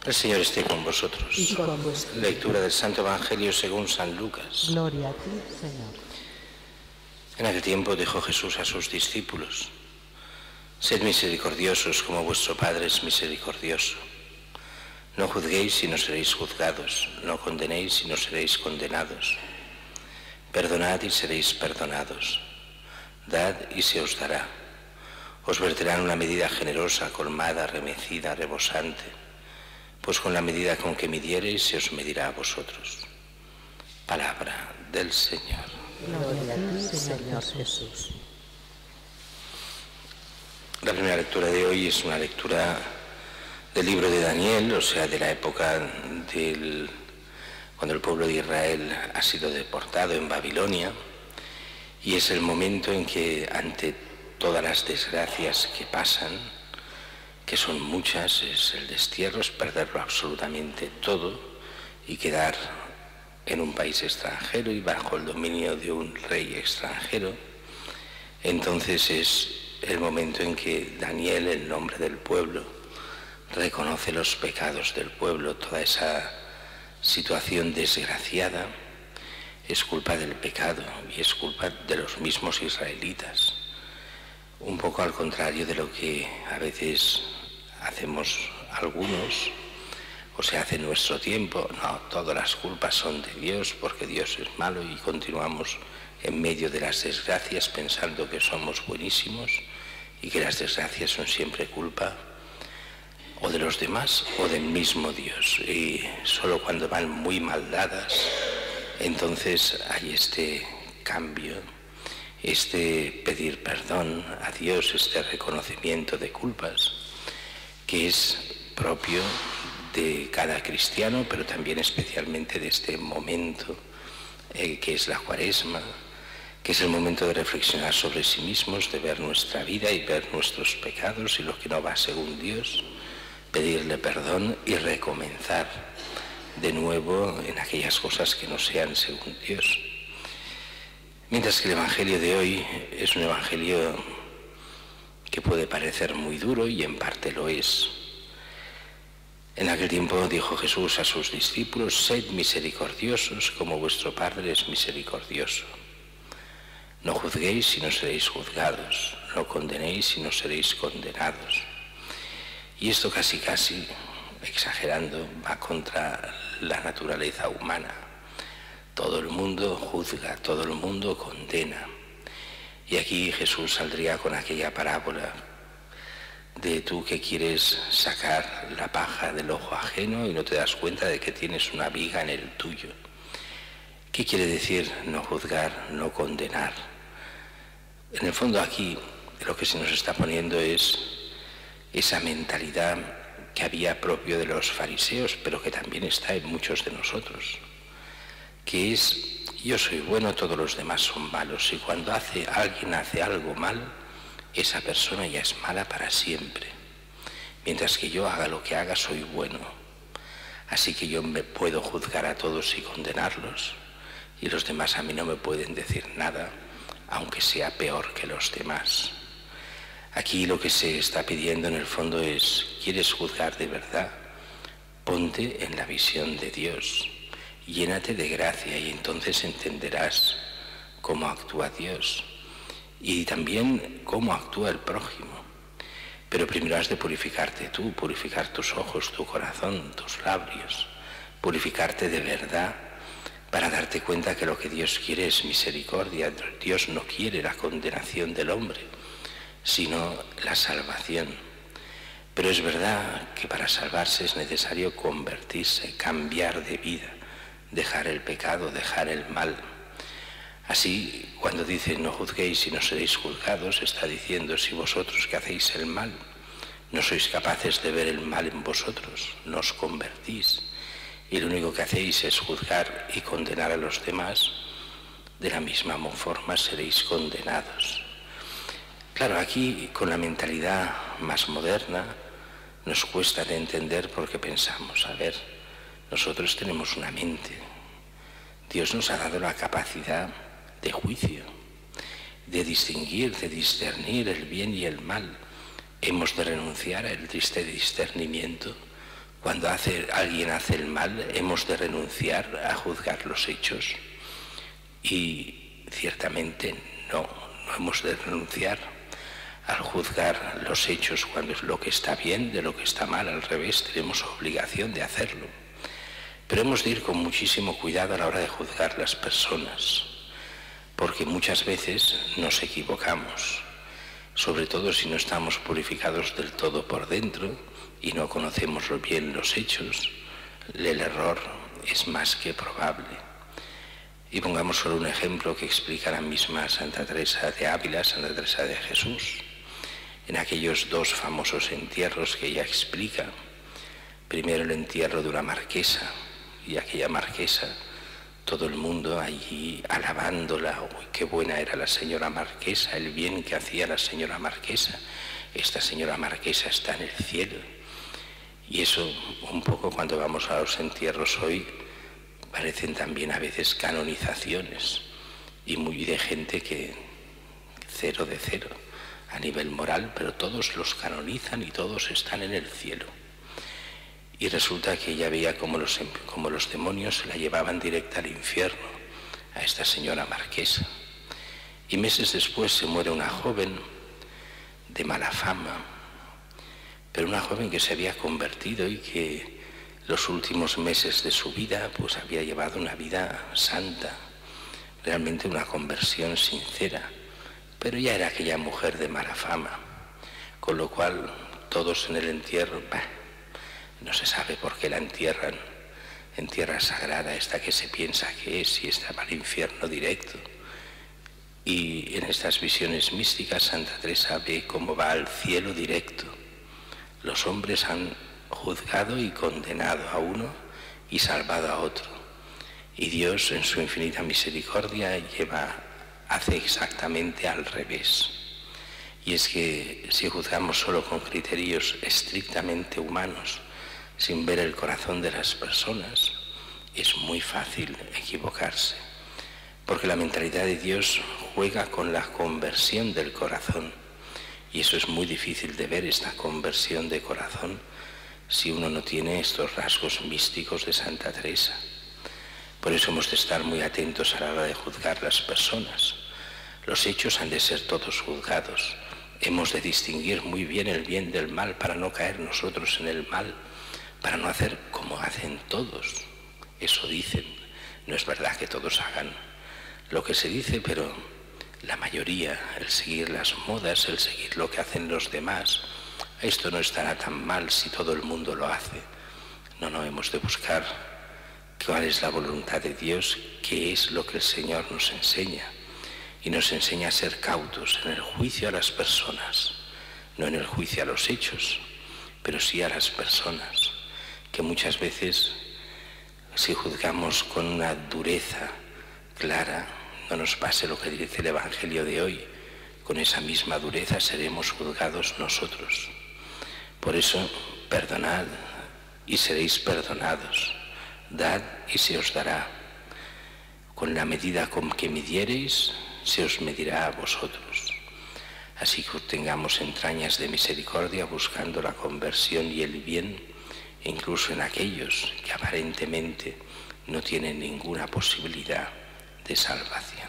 El Señor esté con vosotros. Y con vuestro. Lectura del Santo Evangelio según San Lucas. Gloria a ti, Señor. En aquel tiempo dijo Jesús a sus discípulos: Sed misericordiosos como vuestro Padre es misericordioso. No juzguéis y no seréis juzgados, no condenéis y no seréis condenados. Perdonad y seréis perdonados. Dad y se os dará. Os verterán una medida generosa, colmada, remecida, rebosante, pues con la medida con que midiereis se os medirá a vosotros. Palabra del Señor. Gloria a ti, Señor Jesús. La primera lectura de hoy es una lectura del libro de Daniel, o sea, de la época cuando el pueblo de Israel ha sido deportado en Babilonia, y es el momento en que, ante todas las desgracias que pasan, que son muchas, es el destierro, es perderlo absolutamente todo y quedar en un país extranjero y bajo el dominio de un rey extranjero. Entonces es el momento en que Daniel, en nombre del pueblo, reconoce los pecados del pueblo. Toda esa situación desgraciada es culpa del pecado y es culpa de los mismos israelitas. Un poco al contrario de lo que a veces hacemos algunos, o se hace en nuestro tiempo. No, todas las culpas son de Dios porque Dios es malo, y continuamos en medio de las desgracias pensando que somos buenísimos y que las desgracias son siempre culpa o de los demás o del mismo Dios. Y solo cuando van muy mal dadas, entonces hay este cambio, este pedir perdón a Dios, este reconocimiento de culpas, que es propio de cada cristiano, pero también especialmente de este momento que es la Cuaresma, que es el momento de reflexionar sobre sí mismos, de ver nuestra vida y ver nuestros pecados y lo que no va según Dios, pedirle perdón y recomenzar de nuevo en aquellas cosas que no sean según Dios. Mientras que el Evangelio de hoy es un Evangelio que puede parecer muy duro, y en parte lo es. En aquel tiempo dijo Jesús a sus discípulos: Sed misericordiosos como vuestro Padre es misericordioso. No juzguéis y no seréis juzgados, no condenéis y no seréis condenados. Y esto casi exagerando, va contra la naturaleza humana. Todo el mundo juzga, todo el mundo condena. Y aquí Jesús saldría con aquella parábola de tú que quieres sacar la paja del ojo ajeno y no te das cuenta de que tienes una viga en el tuyo. ¿Qué quiere decir no juzgar, no condenar? En el fondo aquí lo que se nos está poniendo es esa mentalidad que había propio de los fariseos, pero que también está en muchos de nosotros, que es: yo soy bueno, todos los demás son malos, y cuando alguien hace algo mal, esa persona ya es mala para siempre. Mientras que yo haga lo que haga, soy bueno. Así que yo me puedo juzgar a todos y condenarlos, y los demás a mí no me pueden decir nada, aunque sea peor que los demás. Aquí lo que se está pidiendo en el fondo es: ¿quieres juzgar de verdad? Ponte en la visión de Dios, llénate de gracia, y entonces entenderás cómo actúa Dios y también cómo actúa el prójimo. Pero primero has de purificarte tú, purificar tus ojos, tu corazón, tus labios, purificarte de verdad, para darte cuenta que lo que Dios quiere es misericordia. Dios no quiere la condenación del hombre, sino la salvación. Pero es verdad que para salvarse es necesario convertirse, cambiar de vida, dejar el pecado, dejar el mal. Así, cuando dice no juzguéis y no seréis juzgados, está diciendo: si vosotros que hacéis el mal no sois capaces de ver el mal en vosotros, no os convertís, y lo único que hacéis es juzgar y condenar a los demás, de la misma forma seréis condenados. Claro, aquí con la mentalidad más moderna nos cuesta de entender, porque pensamos: a ver, nosotros tenemos una mente, Dios nos ha dado la capacidad de juicio, de distinguir, de discernir el bien y el mal. Hemos de renunciar al triste discernimiento Cuando alguien hace el mal, hemos de renunciar a juzgar los hechos. Y ciertamente no hemos de renunciar al juzgar los hechos cuando es lo que está bien, de lo que está mal. Al revés, tenemos obligación de hacerlo. Pero hemos de ir con muchísimo cuidado a la hora de juzgar las personas, porque muchas veces nos equivocamos, sobre todo si no estamos purificados del todo por dentro y no conocemos bien los hechos, el error es más que probable. Y pongamos solo un ejemplo que explica la misma Santa Teresa de Ávila, Santa Teresa de Jesús, en aquellos dos famosos entierros que ella explica. Primero el entierro de una marquesa, y aquella marquesa, todo el mundo allí alabándola. Uy, qué buena era la señora marquesa, el bien que hacía la señora marquesa. Esta señora marquesa está en el cielo. Y eso un poco cuando vamos a los entierros hoy parecen también a veces canonizaciones y muy de gente que cero de cero a nivel moral, pero todos los canonizan y todos están en el cielo. Y resulta que ella veía como los demonios se la llevaban directa al infierno a esta señora marquesa. Y meses después se muere una joven de mala fama, pero una joven que se había convertido y que los últimos meses de su vida pues había llevado una vida santa, realmente una conversión sincera, pero ya era aquella mujer de mala fama, con lo cual todos en el entierro, no se sabe por qué la entierran en tierra sagrada, esta que se piensa que es, y está para el infierno directo. Y en estas visiones místicas Santa Teresa ve cómo va al cielo directo. Los hombres han juzgado y condenado a uno y salvado a otro. Y Dios en su infinita misericordia hace exactamente al revés. Y es que si juzgamos solo con criterios estrictamente humanos, sin ver el corazón de las personas, es muy fácil equivocarse, porque la mentalidad de Dios juega con la conversión del corazón, y eso es muy difícil de ver, esta conversión de corazón, si uno no tiene estos rasgos místicos de Santa Teresa. Por eso hemos de estar muy atentos a la hora de juzgar las personas. Los hechos han de ser todos juzgados. Hemos de distinguir muy bien el bien del mal para no caer nosotros en el mal, para no hacer como hacen todos. Eso dicen. No es verdad que todos hagan lo que se dice, pero la mayoría, el seguir las modas, el seguir lo que hacen los demás, esto no estará tan mal si todo el mundo lo hace. No, hemos de buscar cuál es la voluntad de Dios, qué es lo que el Señor nos enseña. Y nos enseña a ser cautos en el juicio a las personas, no en el juicio a los hechos, pero sí a las personas, que muchas veces, si juzgamos con una dureza clara, no nos pase lo que dice el Evangelio de hoy, con esa misma dureza seremos juzgados nosotros. Por eso, perdonad y seréis perdonados, dad y se os dará. Con la medida con que midiereis, se os medirá a vosotros. Así que tengamos entrañas de misericordia buscando la conversión y el bien, incluso en aquellos que aparentemente no tienen ninguna posibilidad de salvación.